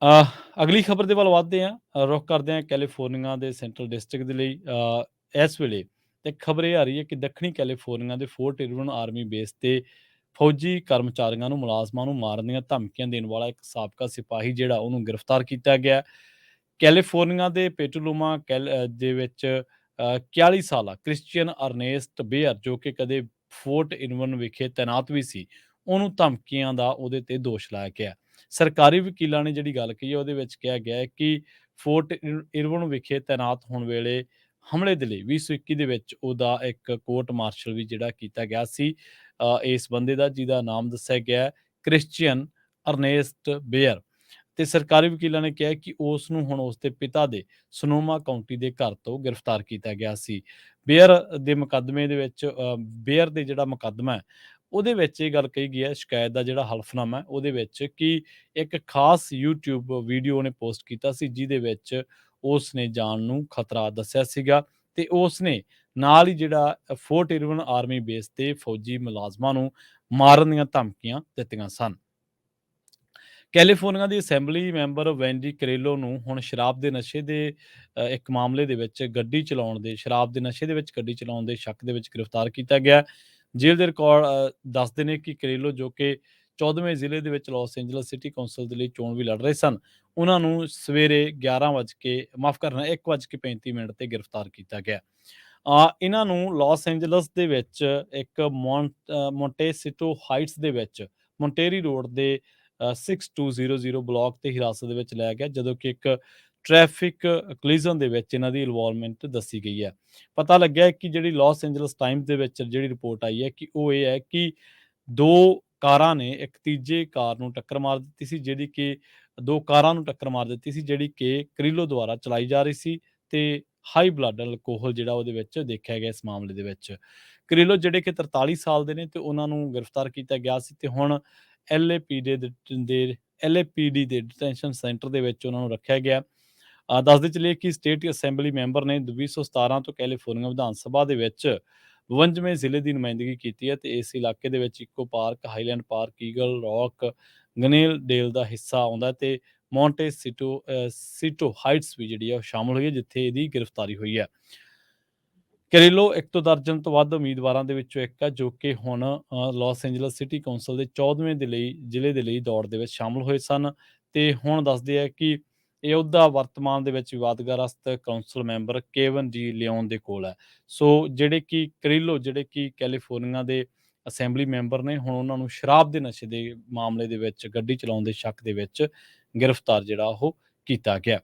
ਅਗਲੀ ਖਬਰ ਦੇ ਵੱਲ ਵੱਧਦੇ ਹਾਂ। ਰੁੱਖ ਕਰਦੇ ਹਾਂ ਕੈਲੀਫੋਰਨੀਆ ਦੇ ਸੈਂਟਰਲ ਡਿਸਟ੍ਰਿਕਟ ਦੇ ਲਈ। ਇਸ ਵੇਲੇ ਤੇ ਖਬਰ ਇਹ ਆ ਰਹੀ ਹੈ ਕਿ ਦੱਖਣੀ ਕੈਲੀਫੋਰਨੀਆ ਦੇ ਫੋਰਟ ਇਰਵਿਨ ਆਰਮੀ ਬੇਸ ਤੇ ਫੌਜੀ ਕਰਮਚਾਰੀਆਂ ਨੂੰ ਮੁਲਾਜ਼ਮਾਂ ਨੂੰ ਮਾਰਨ ਦੀਆਂ ਧਮਕੀਆਂ ਦੇਣ ਵਾਲਾ ਇੱਕ ਸਾਬਕਾ ਸਿਪਾਹੀ ਜਿਹੜਾ ਉਹਨੂੰ ਗ੍ਰਿਫਤਾਰ ਕੀਤਾ ਗਿਆ। ਕੈਲੀਫੋਰਨੀਆ ਦੇ ਪੇਟੂਲੂਮਾ ਦੇ ਵਿੱਚ 41 ਸਾਲਾ ਕ੍ਰਿਸਚੀਅਨ ਅਰਨੇਸਟ ਬੇਅਰ, ਜੋ ਕਿ ਕਦੇ ਫੋਰਟ ਇਰਵਿਨ ਵਿਖੇ ਤੈਨਾਤ ਵੀ ਸੀ, ਉਹਨੂੰ ਧਮਕੀਆਂ ਦਾ ਉਹਦੇ ਤੇ ਦੋਸ਼ ਲਾਇਆ ਗਿਆ। ਸਰਕਾਰੀ ਵਕੀਲਾਂ ਨੇ ਜਿਹੜੀ ਗੱਲ ਕਹੀ ਹੈ ਉਹਦੇ ਵਿੱਚ ਕਿਹਾ ਗਿਆ ਹੈ ਕਿ ਫੋਰਟ ਇਰਵਿਨ ਵਿਖੇ ਤੈਨਾਤ ਹੋਣ ਵੇਲੇ ਹਮਲੇ ਦੇ ਲਈ 2021 ਦੇ ਵਿੱਚ ਉਹਦਾ ਇੱਕ ਕੋਰਟ ਮਾਰਸ਼ਲ ਵੀ ਜਿਹੜਾ ਕੀਤਾ ਗਿਆ ਸੀ ਇਸ ਬੰਦੇ ਦਾ, ਜਿਹਦਾ ਨਾਮ ਦੱਸਿਆ ਗਿਆ ਹੈ ਕ੍ਰਿਸਚੀਅਨ ਅਰਨੇਸਟ ਬੇਅਰ। ਤੇ ਸਰਕਾਰੀ ਵਕੀਲਾਂ ਨੇ ਕਿਹਾ ਕਿ ਉਸ ਨੂੰ ਹੁਣ ਉਸ ਦੇ ਪਿਤਾ ਦੇ ਸਨੋਮਾ ਕਾਉਂਟੀ ਦੇ ਘਰ ਤੋਂ ਗ੍ਰਿਫਤਾਰ ਕੀਤਾ ਗਿਆ ਸੀ। ਬੇਅਰ ਦੇ ਮੁਕੱਦਮੇ ਦੇ ਵਿੱਚ ਬੇਅਰ ਦੇ ਜਿਹੜਾ ਮੁਕੱਦਮਾ ਹੈ ਉਹਦੇ ਵਿੱਚ ਇਹ ਗੱਲ ਕਹੀ ਗਈ ਹੈ, ਸ਼ਿਕਾਇਤ ਦਾ ਜਿਹੜਾ ਹਲਫਨਾਮਾ ਹੈ ਉਹਦੇ ਵਿੱਚ, ਕਿ ਇੱਕ ਖਾਸ YouTube ਵੀਡੀਓ ਨੇ ਪੋਸਟ ਕੀਤਾ ਸੀ ਜਿਹਦੇ ਵਿੱਚ ਉਸ ਨੇ ਜਾਨ ਨੂੰ ਖਤਰਾ ਦੱਸਿਆ ਸੀਗਾ ਤੇ ਉਸ ਨੇ ਨਾਲ ਹੀ ਜਿਹੜਾ ਫੋਰਟ ਇਰਵਿਨ ਆਰਮੀ ਬੇਸ ਤੇ ਫੌਜੀ ਮੁਲਾਜ਼ਮਾਂ ਨੂੰ ਮਾਰਨ ਦੀਆਂ ਧਮਕੀਆਂ ਦਿੱਤੀਆਂ ਸਨ। ਕੈਲੀਫੋਰਨੀਆ ਦੀ ਅਸੈਂਬਲੀ ਮੈਂਬਰ ਵੈਂਡੀ ਕਰੇਲੋ ਨੂੰ ਹੁਣ ਸ਼ਰਾਬ ਦੇ ਨਸ਼ੇ ਦੇ ਇੱਕ ਮਾਮਲੇ ਦੇ ਵਿੱਚ ਸ਼ਰਾਬ ਦੇ ਨਸ਼ੇ ਦੇ ਵਿੱਚ ਗੱਡੀ ਚਲਾਉਣ ਦੇ ਸ਼ੱਕ ਦੇ ਵਿੱਚ ਗ੍ਰਿਫਤਾਰ ਕੀਤਾ ਗਿਆ। ਜੇਲ੍ਹ ਦੇ ਰਿਕਾਰਡ ਦੱਸਦੇ ਨੇ ਕਿ ਕਰੇਲੋ, ਜੋ ਕਿ 14ਵੇਂ ਜ਼ਿਲ੍ਹੇ ਦੇ ਵਿੱਚ ਲਾਸ ਏਂਜਲਸ ਸਿਟੀ ਕੌਂਸਲ ਦੇ ਲਈ ਚੋਣ ਵੀ ਲੜ ਰਹੇ ਸਨ, ਉਹਨਾਂ ਨੂੰ ਸਵੇਰੇ 1:35 ਤੇ ਗ੍ਰਿਫਤਾਰ ਕੀਤਾ ਗਿਆ। ਇਹਨਾਂ ਨੂੰ ਲਾਸ ਏਂਜਲਸ ਦੇ ਵਿੱਚ ਇੱਕ ਮੋਂਟੇਸਿਟੋ ਹਾਈਟਸ ਦੇ ਵਿੱਚ ਮੋਂਟੇਰੀ ਰੋਡ ਦੇ 6200 ਬਲਾਕ ਤੇ ਹਿਰਾਸਤ ਦੇ ਵਿੱਚ ਲਿਆ ਗਿਆ, ਜਦੋਂ ਕਿ ਇੱਕ ਟ੍ਰੈਫਿਕ ਕਲੀਜ਼ਨ ਦੇ ਵਿੱਚ ਇਹਨਾਂ ਦੀ ਇਨਵੋਲਵਮੈਂਟ ਦੱਸੀ ਗਈ ਹੈ। ਪਤਾ ਲੱਗਿਆ ਕਿ ਜਿਹੜੀ ਲਾਸ ਏਂਜਲਸ ਟਾਈਮਸ ਦੇ ਵਿੱਚ ਜਿਹੜੀ ਰਿਪੋਰਟ ਆਈ ਹੈ ਕਿ ਉਹ ਇਹ ਹੈ ਕਿ ਦੋ ਕਾਰਾਂ ਨੇ ਇੱਕ ਤੀਜੇ ਕਾਰ ਨੂੰ ਟੱਕਰ ਮਾਰ ਦਿੱਤੀ ਸੀ, ਜਿਹੜੀ ਕਿ ਕਰੀਲੋ ਦੁਆਰਾ ਚਲਾਈ ਜਾ ਰਹੀ ਸੀ ਤੇ ਹਾਈ ਬਲੱਡ ਅਲਕੋਹਲ ਜਿਹੜਾ ਉਹਦੇ ਵਿੱਚ ਦੇਖਿਆ ਗਿਆ। ਇਸ ਮਾਮਲੇ ਦੇ ਵਿੱਚ ਕਰੀਲੋ, ਜਿਹੜੇ ਕਿ 43 ਸਾਲ ਦੇ ਨੇ, ਤੇ ਉਹਨਾਂ ਨੂੰ ਗ੍ਰਿਫਤਾਰ ਕੀਤਾ ਗਿਆ ਸੀ ਤੇ ਹੁਣ LAPD ਦੇ ਡਿਟੈਂਸ਼ਨ ਸੈਂਟਰ ਦੇ ਵਿੱਚ ਉਹਨਾਂ ਨੂੰ ਰੱਖਿਆ ਗਿਆ। ਦੱਸਦੇ ਚਲੀਏ ਕਿ ਸਟੇਟ ਅਸੈਂਬਲੀ ਮੈਂਬਰ ਨੇ 2017 ਤੋਂ ਕੈਲੀਫੋਰਨੀਆ ਵਿਧਾਨ ਸਭਾ ਦੇ ਵਿੱਚ 52ਵੇਂ ਜ਼ਿਲ੍ਹੇ ਦੀ ਨੁਮਾਇੰਦਗੀ ਕੀਤੀ ਹੈ ਤੇ ਇਸ ਇਲਾਕੇ ਦੇ ਵਿੱਚ Echo Park, Highland Park, Eagle Rock, Glendale ਦਾ ਹਿੱਸਾ ਆਉਂਦਾ ਤੇ ਸੀਟੋ ਹਾਈਟਸ ਵੀ ਜਿਹੜੀ ਹੈ ਉਹ ਸ਼ਾਮਲ ਹੋਈ ਹੈ, ਜਿੱਥੇ ਇਹਦੀ ਗ੍ਰਿਫਤਾਰੀ ਹੋਈ ਹੈ। ਕੈਰੀਲੋ ਇੱਕ ਤੋਂ ਦਰਜਨ ਤੋਂ ਵੱਧ ਉਮੀਦਵਾਰਾਂ ਦੇ ਵਿੱਚੋਂ ਇੱਕ ਹੈ, ਜੋ ਕਿ ਹੁਣ ਲਾਸ ਏਂਜਲਸ ਸਿਟੀ ਕੌਂਸਲ ਦੇ 14ਵੇਂ ਜ਼ਿਲ੍ਹੇ ਦੇ ਲਈ ਦੌੜ ਦੇ ਵਿੱਚ ਸ਼ਾਮਲ ਹੋਏ ਸਨ। ਤੇ ਹੁਣ ਦੱਸਦੇ ਆ ਕਿ ਇਹ ਅਹੁਦਾ ਵਰਤਮਾਨ ਦੇ ਵਿੱਚ ਵਿਵਾਦਗ੍ਰਸਤ council member Kevin D Leone ਦੇ ਕੋਲ ਹੈ। ਸੋ ਜਿਹੜੇ ਕਿ ਕਰੀਲੋ, ਜਿਹੜੇ ਕਿ ਕੈਲੀਫੋਰਨੀਆ ਦੇ ਅਸੈਂਬਲੀ ਮੈਂਬਰ ਨੇ, ਹੁਣ ਉਹਨਾਂ ਨੂੰ ਸ਼ਰਾਬ ਦੇ ਨਸ਼ੇ ਦੇ ਮਾਮਲੇ ਦੇ ਵਿੱਚ ਗੱਡੀ ਚਲਾਉਣ ਦੇ ਸ਼ੱਕ ਦੇ ਵਿੱਚ ਗ੍ਰਿਫਤਾਰ ਜਿਹੜਾ ਉਹ ਕੀਤਾ ਗਿਆ।